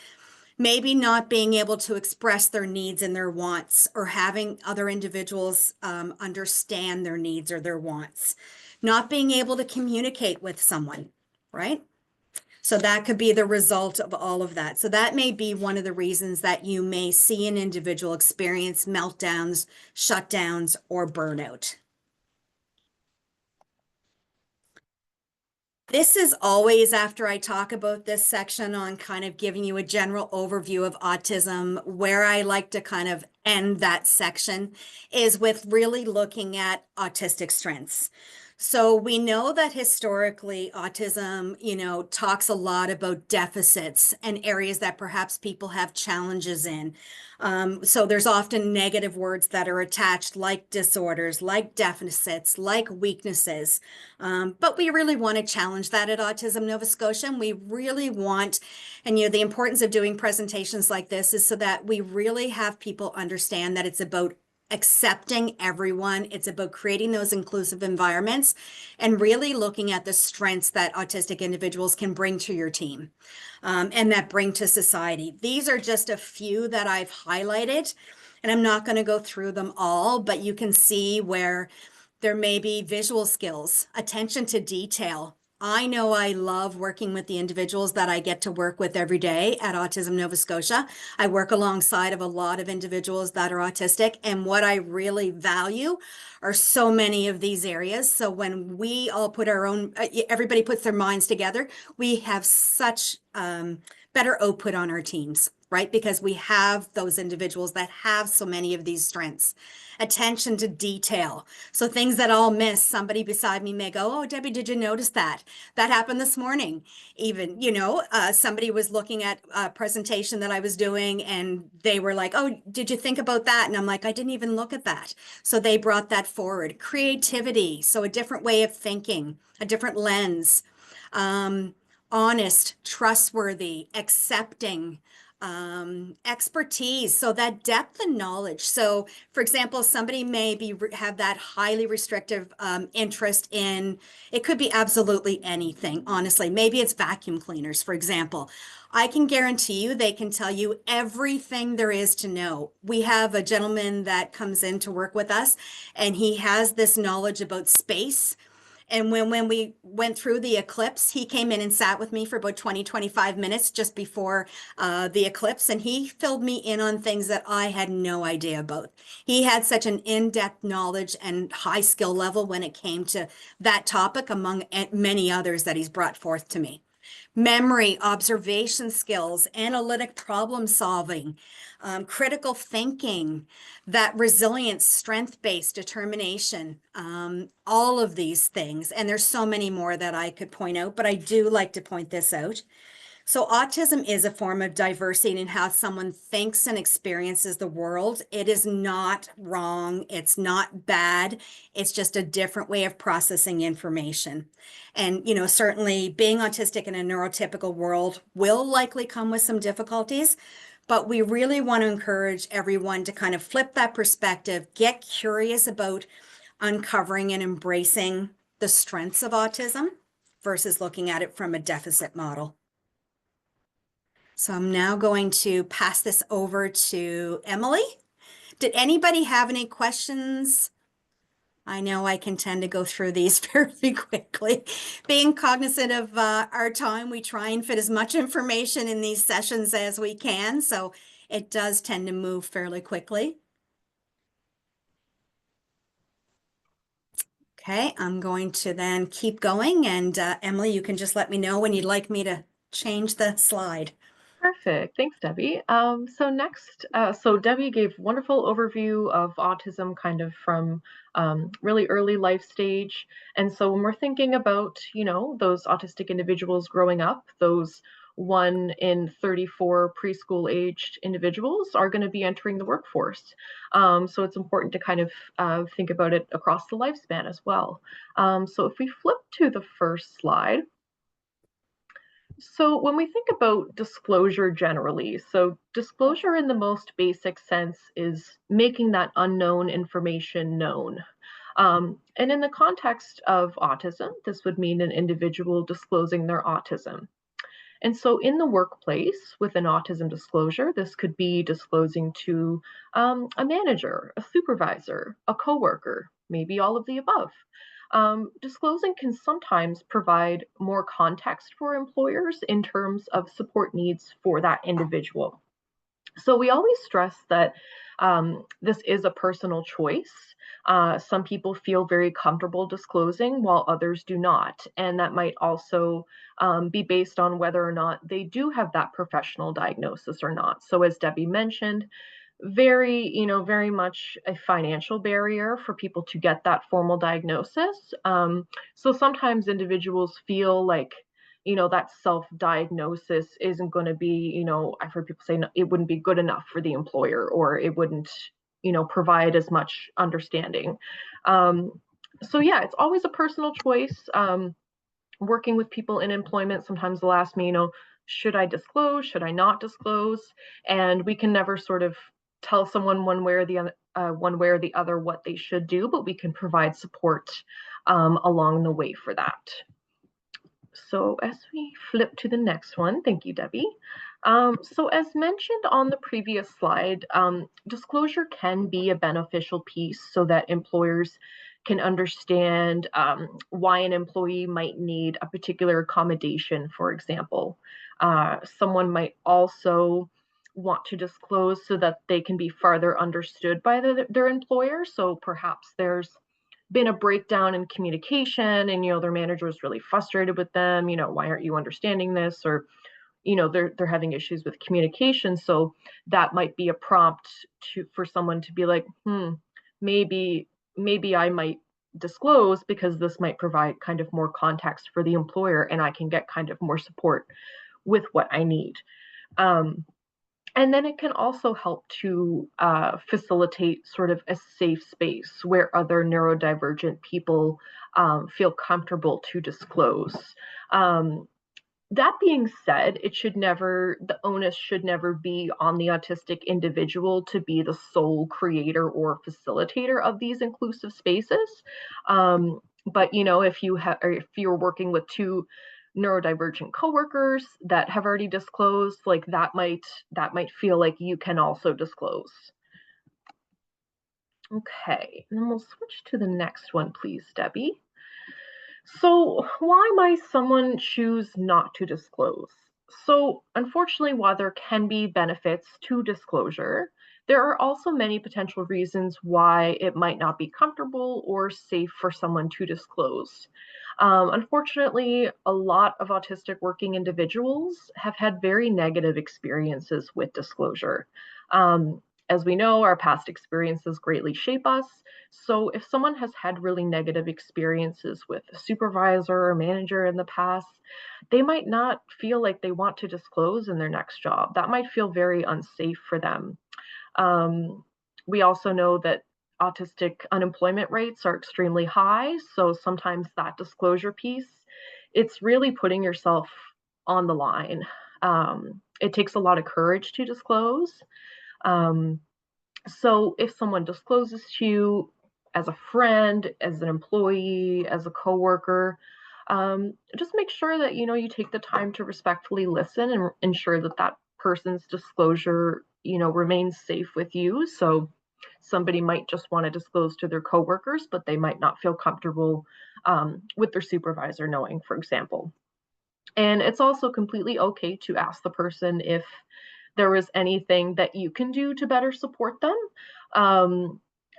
maybe not being able to express their needs and their wants, or having other individuals understand their needs or their wants, not being able to communicate with someone, right? So that could be the result of all of that. So that may be one of the reasons that you may see an individual experience meltdowns, shutdowns, or burnout. This is always after I talk about this section on kind of giving you a general overview of autism. Where I like to kind of end that section is with really looking at autistic strengths. So we know that historically autism, talks a lot about deficits and areas that perhaps people have challenges in. So there's often negative words that are attached, like disorders, like deficits, like weaknesses. But we really want to challenge that at Autism Nova Scotia. And we really want, and the importance of doing presentations like this is so that we really have people understand that it's about accepting everyone. It's about creating those inclusive environments and really looking at the strengths that autistic individuals can bring to your team and that bring to society. These are just a few that I've highlighted, and I'm not going to go through them all, but you can see where there may be visual skills, attention to detail. I know I love working with the individuals that I get to work with every day at Autism Nova Scotia. I work alongside of a lot of individuals that are autistic, and what I really value are so many of these areas. So when we all put our own, everybody puts their minds together, we have such better output on our teams. right? Because we have those individuals that have so many of these strengths. Attention to detail. So things that I'll miss, somebody beside me may go, "Oh, Debbie, did you notice that? That happened this morning." Even, somebody was looking at a presentation that I was doing and they were like, "Oh, did you think about that?" And I'm like, "I didn't even look at that." So they brought that forward. Creativity. So a different way of thinking, a different lens. Honest, trustworthy, accepting, expertise, so that depth and knowledge. So for example, somebody may have that highly restrictive interest in, it could be absolutely anything, honestly. Maybe it's vacuum cleaners, for example. I can guarantee you they can tell you everything there is to know. We have a gentleman that comes in to work with us, and he has this knowledge about space. And when we went through the eclipse, he came in and sat with me for about 25 minutes just before the eclipse, and he filled me in on things that I had no idea about. He had such an in-depth knowledge and high skill level when it came to that topic, among many others that he's brought forth to me. Memory, observation skills, analytic problem solving, critical thinking, that resilience, strength-based determination, all of these things. And there's so many more that I could point out, but I do like to point this out. So autism is a form of diversity in how someone thinks and experiences the world. It is not wrong. It's not bad. It's just a different way of processing information. And, certainly being autistic in a neurotypical world will likely come with some difficulties, but we really want to encourage everyone to kind of flip that perspective, get curious about uncovering and embracing the strengths of autism versus looking at it from a deficit model. So I'm now going to pass this over to Emily. Did anybody have any questions? I know I can tend to go through these fairly quickly. Being cognizant of our time, we try and fit as much information in these sessions as we can, so it does tend to move fairly quickly. Okay, I'm going to then keep going, and Emily, you can just let me know when you'd like me to change the slide. Perfect. Thanks, Debbie. So next, Debbie gave wonderful overview of autism kind of from really early life stage. And so when we're thinking about, those autistic individuals growing up, those 1 in 34 preschool aged individuals are going to be entering the workforce. So it's important to kind of think about it across the lifespan as well. So if we flip to the first slide. So when we think about disclosure generally, so disclosure in the most basic sense is making that unknown information known. And in the context of autism, this would mean an individual disclosing their autism. And so in the workplace with an autism disclosure, this could be disclosing to a manager, a supervisor, a coworker, maybe all of the above. Disclosing can sometimes provide more context for employers in terms of support needs for that individual. So we always stress that this is a personal choice. Some people feel very comfortable disclosing while others do not. And that might also be based on whether or not they do have that professional diagnosis or not. So as Debbie mentioned, very much a financial barrier for people to get that formal diagnosis. So sometimes individuals feel like, that self-diagnosis isn't going to be, I've heard people say it wouldn't be good enough for the employer, or it wouldn't, provide as much understanding. So yeah, it's always a personal choice. Working with people in employment, sometimes they'll ask me, should I disclose? Should I not disclose? And we can never sort of tell someone one way or the other what they should do, but we can provide support along the way for that. So as we flip to the next one, thank you, Debbie. So as mentioned on the previous slide, disclosure can be a beneficial piece so that employers can understand why an employee might need a particular accommodation, for example. Someone might also want to disclose so that they can be farther understood by their employer. So perhaps there's been a breakdown in communication and, their manager is really frustrated with them, why aren't you understanding this? Or, they're having issues with communication. So that might be a prompt for someone to be like, maybe I might disclose, because this might provide kind of more context for the employer, and I can get kind of more support with what I need. And then it can also help to facilitate sort of a safe space where other neurodivergent people feel comfortable to disclose. That being said, the onus should never be on the autistic individual to be the sole creator or facilitator of these inclusive spaces. But if you're working with two neurodivergent coworkers that have already disclosed, like that might feel like you can also disclose. Okay, and then we'll switch to the next one, please, Debbie. So why might someone choose not to disclose? So unfortunately, while there can be benefits to disclosure, there are also many potential reasons why it might not be comfortable or safe for someone to disclose. Unfortunately, a lot of autistic working individuals have had very negative experiences with disclosure. As we know, our past experiences greatly shape us. So if someone has had really negative experiences with a supervisor or manager in the past, they might not feel like they want to disclose in their next job. That might feel very unsafe for them. We also know that autistic unemployment rates are extremely high. So sometimes that disclosure piece, it's really putting yourself on the line. It takes a lot of courage to disclose. So if someone discloses to you as a friend, as an employee, as a coworker, just make sure that you take the time to respectfully listen and ensure that that person's disclosure remains safe with you. So somebody might just want to disclose to their coworkers, but they might not feel comfortable with their supervisor knowing, for example. And it's also completely okay to ask the person if there was anything that you can do to better support them.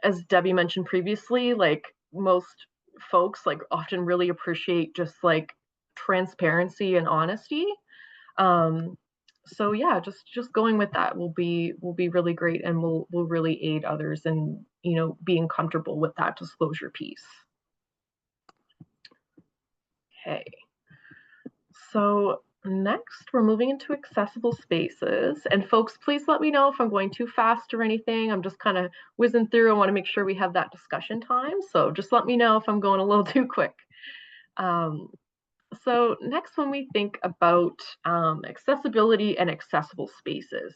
As Debbie mentioned previously, like most folks like often really appreciate just like transparency and honesty. So yeah, just going with that will be really great, and will really aid others in being comfortable with that disclosure piece. Okay. So next, we're moving into accessible spaces. And folks, please let me know if I'm going too fast or anything. I'm just kind of whizzing through. I want to make sure we have that discussion time. So just let me know if I'm going a little too quick. So next, when we think about accessibility and accessible spaces.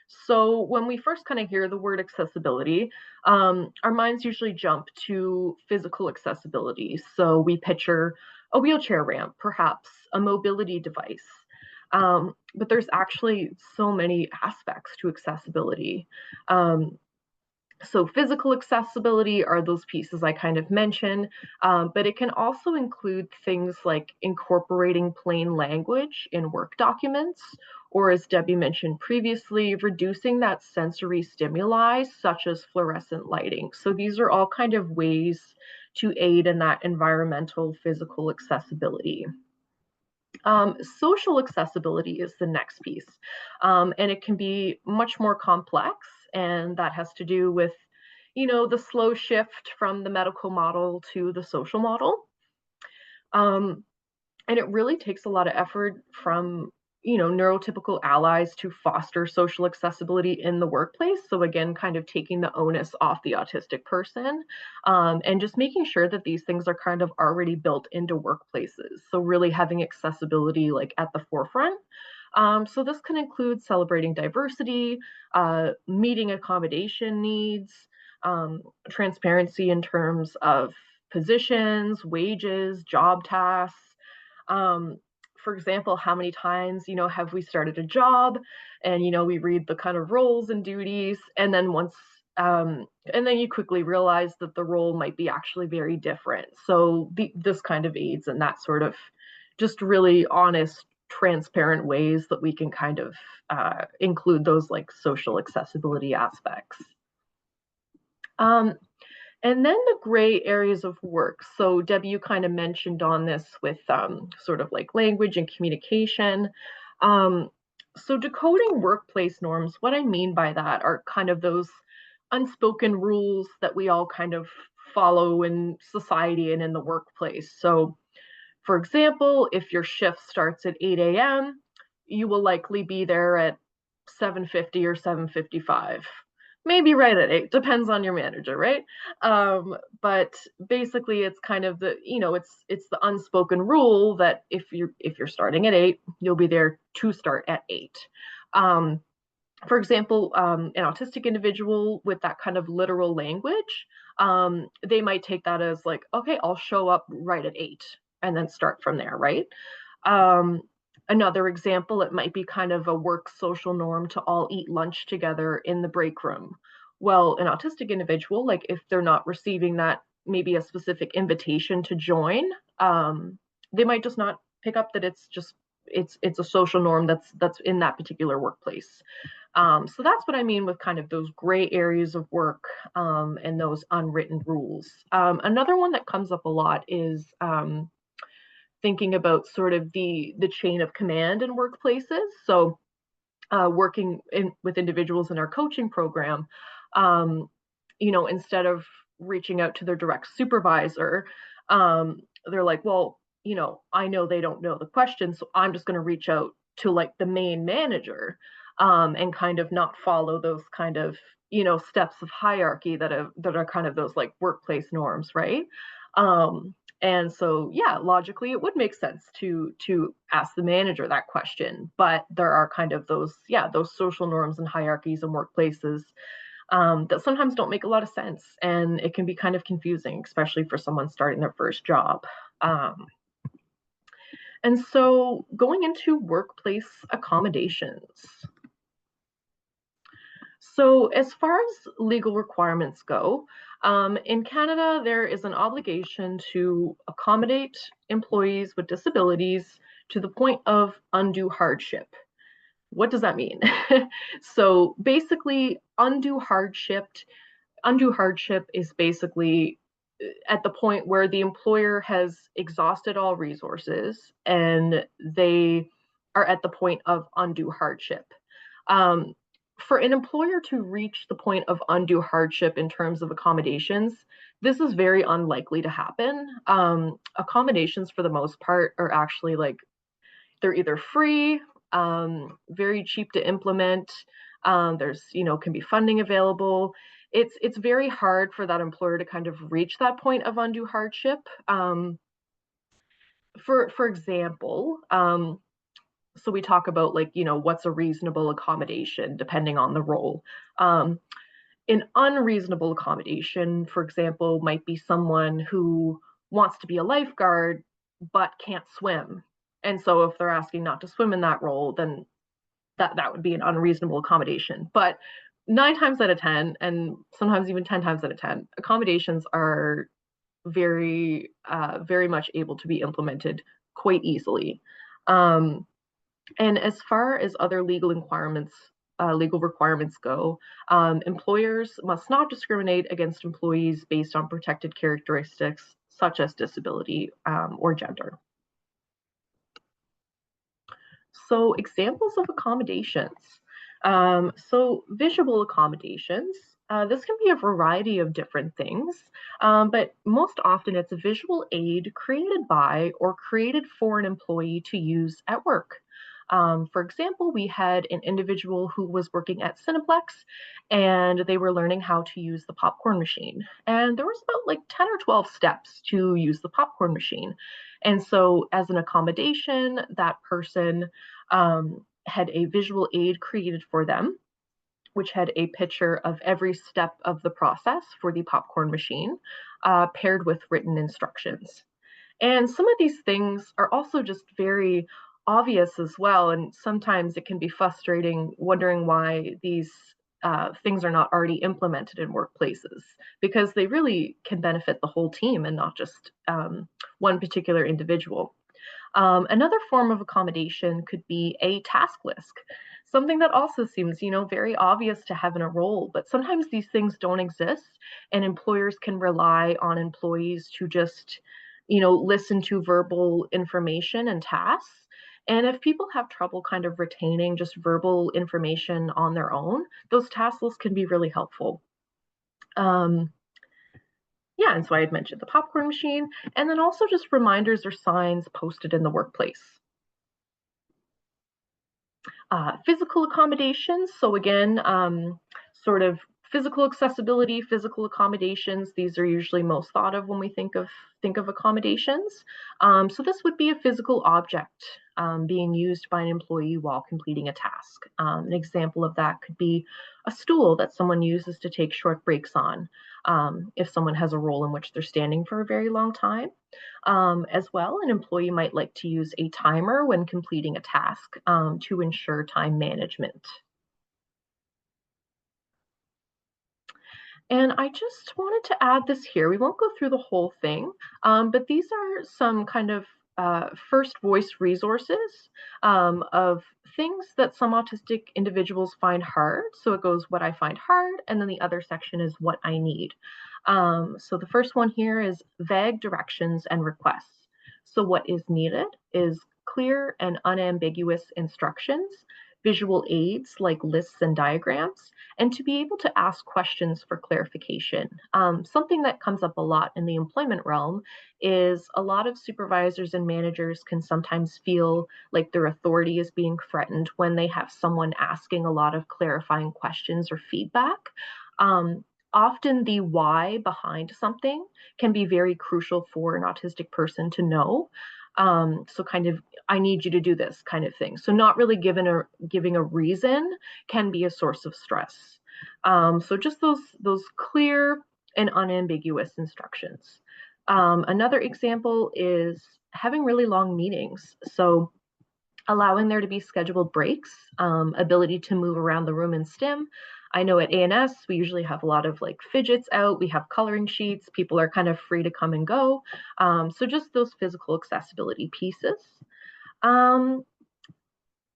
So when we first kind of hear the word accessibility, our minds usually jump to physical accessibility. So we picture a wheelchair ramp, perhaps a mobility device. But there's actually so many aspects to accessibility. So physical accessibility are those pieces I kind of mentioned, but it can also include things like incorporating plain language in work documents, or as Debbie mentioned previously, reducing that sensory stimuli such as fluorescent lighting. So these are all kind of ways to aid in that environmental physical accessibility. Social accessibility is the next piece, and it can be much more complex, and that has to do with, the slow shift from the medical model to the social model. And it really takes a lot of effort from, neurotypical allies to foster social accessibility in the workplace. So again, kind of taking the onus off the autistic person, and just making sure that these things are kind of already built into workplaces. So really having accessibility like at the forefront. So this can include celebrating diversity, meeting accommodation needs, transparency in terms of positions, wages, job tasks. For example, how many times, have we started a job and, we read the kind of roles and duties, and then and then you quickly realize that the role might be actually very different. So this kind of aids in that sort of just really honest, transparent ways that we can kind of include those like social accessibility aspects. And then the gray areas of work. So Debbie, you kind of mentioned on this with sort of like language and communication. So decoding workplace norms, what I mean by that are kind of those unspoken rules that we all kind of follow in society and in the workplace. So for example, if your shift starts at 8 a.m., you will likely be there at 7:50 or 7:55. Maybe right at 8, depends on your manager, right? But basically it's kind of the, it's the unspoken rule that if you're starting at 8, you'll be there to start at 8. Um, for example, an autistic individual with that kind of literal language, they might take that as like, okay, I'll show up right at 8 and then start from there, right? Um, Another example, it might be kind of a work social norm to all eat lunch together in the break room. Well, an autistic individual, like if they're not receiving that, maybe a specific invitation to join, they might just not pick up that it's a social norm that's in that particular workplace. So that's what I mean with kind of those gray areas of work, and those unwritten rules. Another one that comes up a lot is thinking about sort of the chain of command in workplaces. So working with individuals in our coaching program, um, instead of reaching out to their direct supervisor, they're like, well, I know they don't know the question, so I'm just going to reach out to like the main manager, and kind of not follow those kind of steps of hierarchy that are kind of those like workplace norms, right? Um, and so, yeah, logically, it would make sense to ask the manager that question. But there are kind of those social norms and hierarchies in workplaces, that sometimes don't make a lot of sense, and it can be kind of confusing, especially for someone starting their first job. Um, and so, going into workplace accommodations. So, as far as legal requirements go, in Canada, there is an obligation to accommodate employees with disabilities to the point of undue hardship. What does that mean? So, basically, undue hardship is basically at the point where the employer has exhausted all resources and they are at the point of undue hardship. Um, for an employer to reach the point of undue hardship in terms of accommodations, this is very unlikely to happen. Accommodations, for the most part, are actually like they're either free, very cheap to implement. There's, can be funding available. It's very hard for that employer to kind of reach that point of undue hardship. For example, so we talk about like, what's a reasonable accommodation depending on the role. Um, an unreasonable accommodation, for example, might be someone who wants to be a lifeguard but can't swim. And so if they're asking not to swim in that role, then that would be an unreasonable accommodation. But 9 times out of 10, and sometimes even 10 times out of 10, accommodations are very much able to be implemented quite easily. Um, and as far as other legal requirements go, employers must not discriminate against employees based on protected characteristics such as disability, or gender. So examples of accommodations. So visual accommodations. This can be a variety of different things, but most often it's a visual aid created by or created for an employee to use at work. For example, we had an individual who was working at Cineplex and they were learning how to use the popcorn machine. And there was about like 10 or 12 steps to use the popcorn machine. And so, as an accommodation, that person had a visual aid created for them, which had a picture of every step of the process for the popcorn machine, paired with written instructions. And some of these things are also just very obvious as well. And sometimes it can be frustrating wondering why these things are not already implemented in workplaces, because they really can benefit the whole team and not just one particular individual. Another form of accommodation could be a task list, something that also seems, very obvious to have in a role, but sometimes these things don't exist, and employers can rely on employees to just, listen to verbal information and tasks. And if people have trouble kind of retaining just verbal information on their own, those task lists can be really helpful. Yeah, and so I had mentioned the popcorn machine, and then also just reminders or signs posted in the workplace. Physical accommodations. So again, sort of physical accessibility, physical accommodations. These are usually most thought of when we think of accommodations. So this would be a physical object being used by an employee while completing a task. An example of that could be a stool that someone uses to take short breaks on, if someone has a role in which they're standing for a very long time. As well, an employee might like to use a timer when completing a task to ensure time management. And I just wanted to add this here. We won't go through the whole thing, but these are some kind of first voice resources of things that some autistic individuals find hard. So it goes what I find hard, and then the other section is what I need. So the first one here is vague directions and requests. So what is needed is clear and unambiguous instructions, visual aids like lists and diagrams, and to be able to ask questions for clarification. Something that comes up a lot in the employment realm is a lot of supervisors and managers can sometimes feel like their authority is being threatened when they have someone asking a lot of clarifying questions or feedback. Often the why behind something can be very crucial for an autistic person to know. So kind of, I need you to do this kind of thing. So not really giving a reason can be a source of stress. So just those clear and unambiguous instructions. Another example is having really long meetings. So allowing there to be scheduled breaks, ability to move around the room in STEM. I know at ANS, we usually have a lot of like fidgets out. We have coloring sheets. People are kind of free to come and go. So just those physical accessibility pieces. And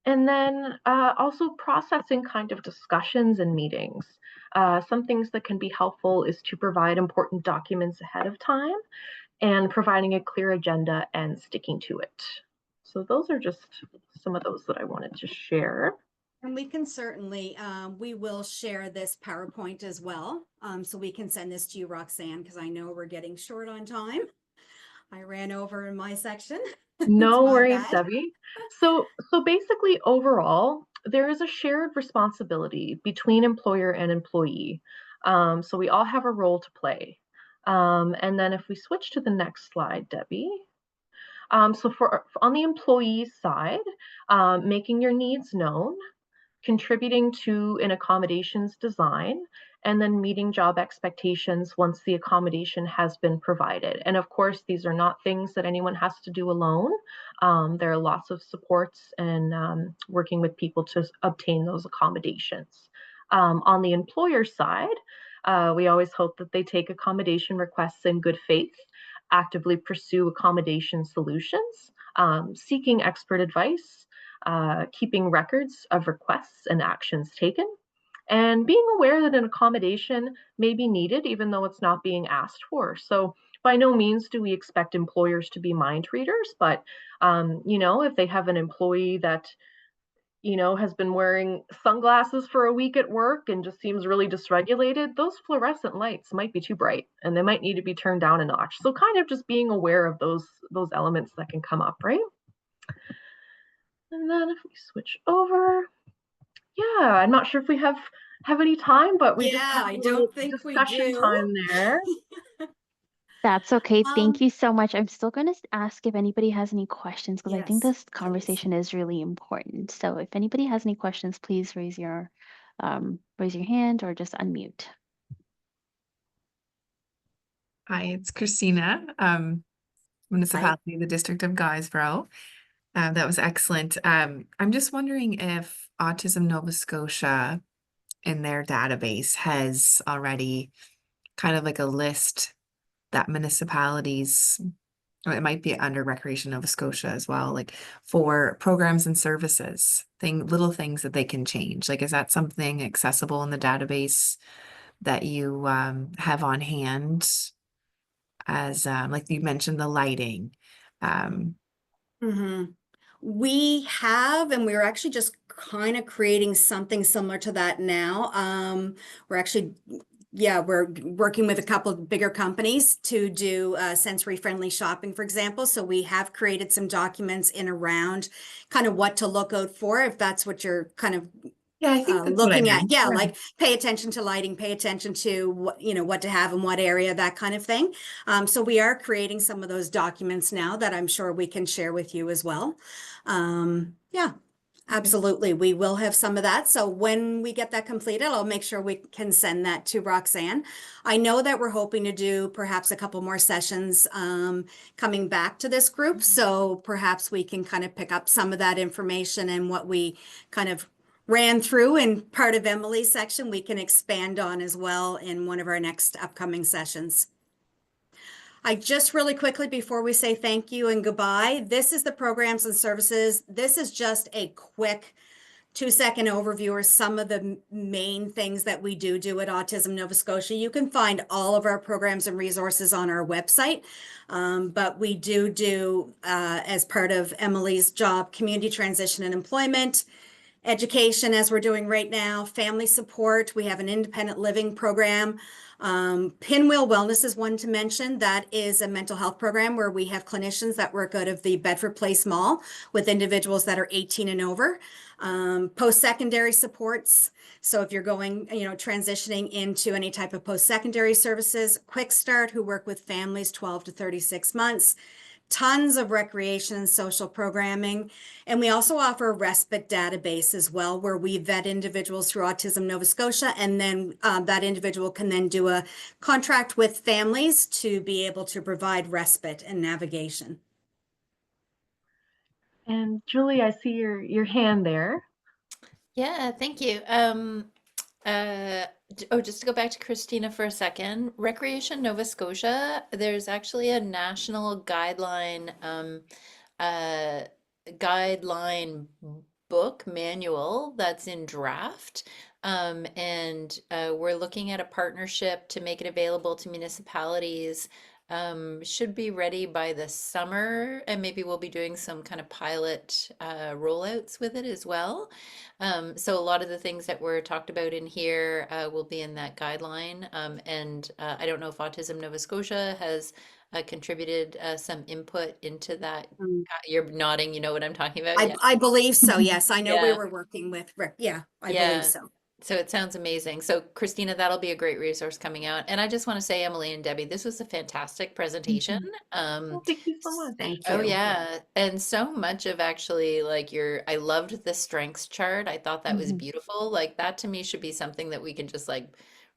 then also processing kind of discussions and meetings. Some things that can be helpful is to provide important documents ahead of time and providing a clear agenda and sticking to it. So those are just some of those that I wanted to share. And we can certainly, we will share this PowerPoint as well. So we can send this to you, Roxanne, because I know we're getting short on time. I ran over in my section. No worries, Debbie. So basically overall, there is a shared responsibility between employer and employee. So we all have a role to play. And then if we switch to the next slide, Debbie. So on the employee side, making your needs known, contributing to an accommodations design, and then meeting job expectations once the accommodation has been provided. And of course, these are not things that anyone has to do alone. There are lots of supports and working with people to obtain those accommodations. On the employer side, we always hope that they take accommodation requests in good faith, actively pursue accommodation solutions, seeking expert advice, keeping records of requests and actions taken, and being aware that an accommodation may be needed even though it's not being asked for. So by no means do we expect employers to be mind readers, but if they have an employee that has been wearing sunglasses for a week at work and just seems really dysregulated, those fluorescent lights might be too bright and they might need to be turned down a notch. So kind of just being aware of those elements that can come up, right? And then if we switch over, yeah, I'm not sure if we have any time, but we just have I a little don't think we discussion do. time there. That's okay. Thank you so much. I'm still going to ask if anybody has any questions because I think Yes, this conversation is really important. So if anybody has any questions, please raise your hand or just unmute. Hi, it's Christina, municipality, the District of Guysborough. That was excellent. I'm just wondering if Autism Nova Scotia in their database has already kind of like a list that municipalities, or it might be under Recreation Nova Scotia as well, like for programs and services, little things that they can change. Like, is that something accessible in the database that you have on hand? As like you mentioned, the lighting. Mm-hmm. We have, and we're actually just kind of creating something similar to that now. We're actually, yeah, we're working with a couple of bigger companies to do sensory-friendly shopping, for example. So we have created some documents in around kind of what to look out for, if that's what you're kind of Yeah, I think that's what I looking at. meant. Yeah, Yeah. like pay attention to lighting, pay attention to what, what to have in what area, that kind of thing. So we are creating some of those documents now that I'm sure we can share with you as well. Yeah, Okay. absolutely. We will have some of that. So when we get that completed, I'll make sure we can send that to Roxanne. I know that we're hoping to do perhaps a couple more sessions coming back to this group. So perhaps we can kind of pick up some of that information and what we kind of ran through in part of Emily's section, we can expand on as well in one of our next upcoming sessions. I just really quickly, before we say thank you and goodbye, this is the programs and services. This is just a quick 2-second overview or some of the main things that we do at Autism Nova Scotia. You can find all of our programs and resources on our website, but we do as part of Emily's job, community transition and employment, education, as we're doing right now, family support. We have an independent living program. Pinwheel Wellness is one to mention. That is a mental health program where we have clinicians that work out of the Bedford Place Mall with individuals that are 18 and over. Post-secondary supports. So if you're going, transitioning into any type of post-secondary services, Quick Start, who work with families 12 to 36 months. Tons of recreation and social programming. And we also offer a respite database as well, where we vet individuals through Autism Nova Scotia, and then that individual can then do a contract with families to be able to provide respite and navigation. And Julie, I see your hand there. Yeah, thank you. Just to go back to Christina for a second, Recreation Nova Scotia, there's actually a national uh, guideline book manual that's in draft. And we're looking at a partnership to make it available to municipalities. Should be ready by the summer, and maybe we'll be doing some kind of pilot rollouts with it as well. So a lot of the things that were talked about in here will be in that guideline. And I don't know if Autism Nova Scotia has contributed some input into that. You're nodding, you know what I'm talking about? Yeah. I believe so. Yes, I know we Yeah. were working with Rick. Yeah, I believe Yeah. so. So it sounds amazing. So Christina, that'll be a great resource coming out. And I just want to say, Emily and Debbie, this was a fantastic presentation. Well, thank you so much. Thank Oh you. yeah, and so much of actually like I loved the strengths chart. I thought that was Mhm. beautiful. Like that to me should be something that we can just like,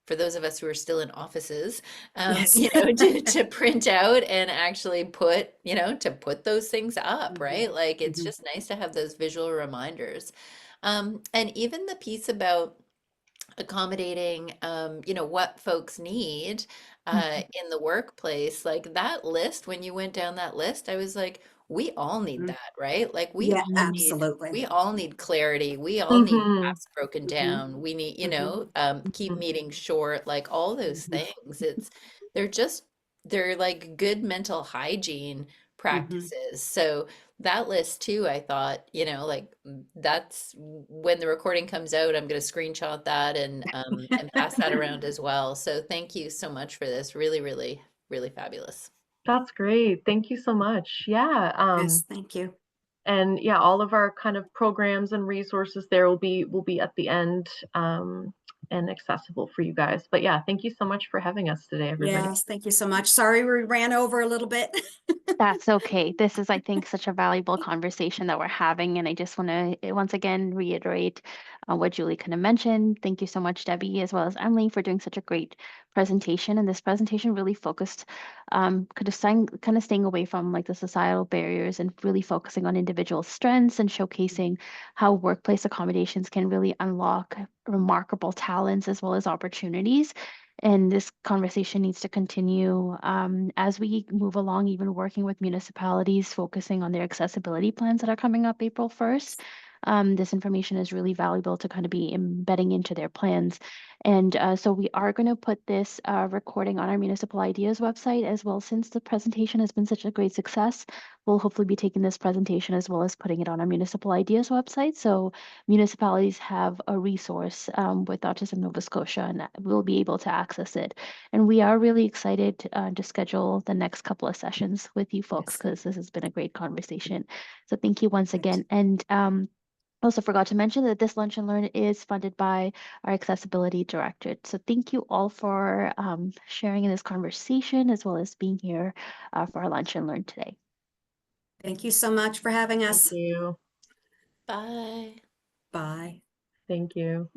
for those of us who are still in offices, Yes. to print out and actually put, to put those things up, right? Like it's Mhm. just nice to have those visual reminders. And even the piece about accommodating what folks need in the workplace, like that list, when you went down that list, I was like, we all need Mhm. that, right? Like Yeah, Mhm. absolutely. we all need clarity, we all need Mm-hmm. tasks broken Mhm. down, we need, Mhm. keep Mm-hmm. meetings short, like all those Mhm. things. They're just they're like good mental hygiene Mhm. practices. So that list too, I thought, like that's when the recording comes out, I'm going to screenshot that and pass that around as well. So thank you so much for this. Really, really, really fabulous. That's great. Thank you so much. Yeah. Yes, thank you. And yeah, all of our kind of programs and resources there will be at the end and accessible for you guys. But yeah, thank you so much for having us today, everybody. Yes, thank you so much. Sorry we ran over a little bit. That's okay. This is, I think, such a valuable conversation that we're having. And I just want to once again reiterate what Julie kind of mentioned. Thank you so much, Debbie, as well as Emily, for doing such a great presentation. And this presentation really focused, kind of staying away from like the societal barriers and really focusing on individual strengths and showcasing how workplace accommodations can really unlock remarkable talents as well as opportunities. And this conversation needs to continue as we move along, even working with municipalities, focusing on their accessibility plans that are coming up April 1st. This information is really valuable to kind of be embedding into their plans. And so we are going to put this recording on our Municipal Ideas website as well. Since the presentation has been such a great success, we'll hopefully be taking this presentation as well as putting it on our Municipal Ideas website. So municipalities have a resource with Autism Nova Scotia, and we'll be able to access it. And we are really excited to schedule the next couple of sessions with you folks Yes. because this has been a great conversation. So thank you once Great. again. And also forgot to mention that this Lunch and Learn is funded by our Accessibility Directorate. So thank you all for sharing in this conversation as well as being here for our Lunch and Learn today. Thank you so much for having Thank us. you. Bye. Bye. Thank you.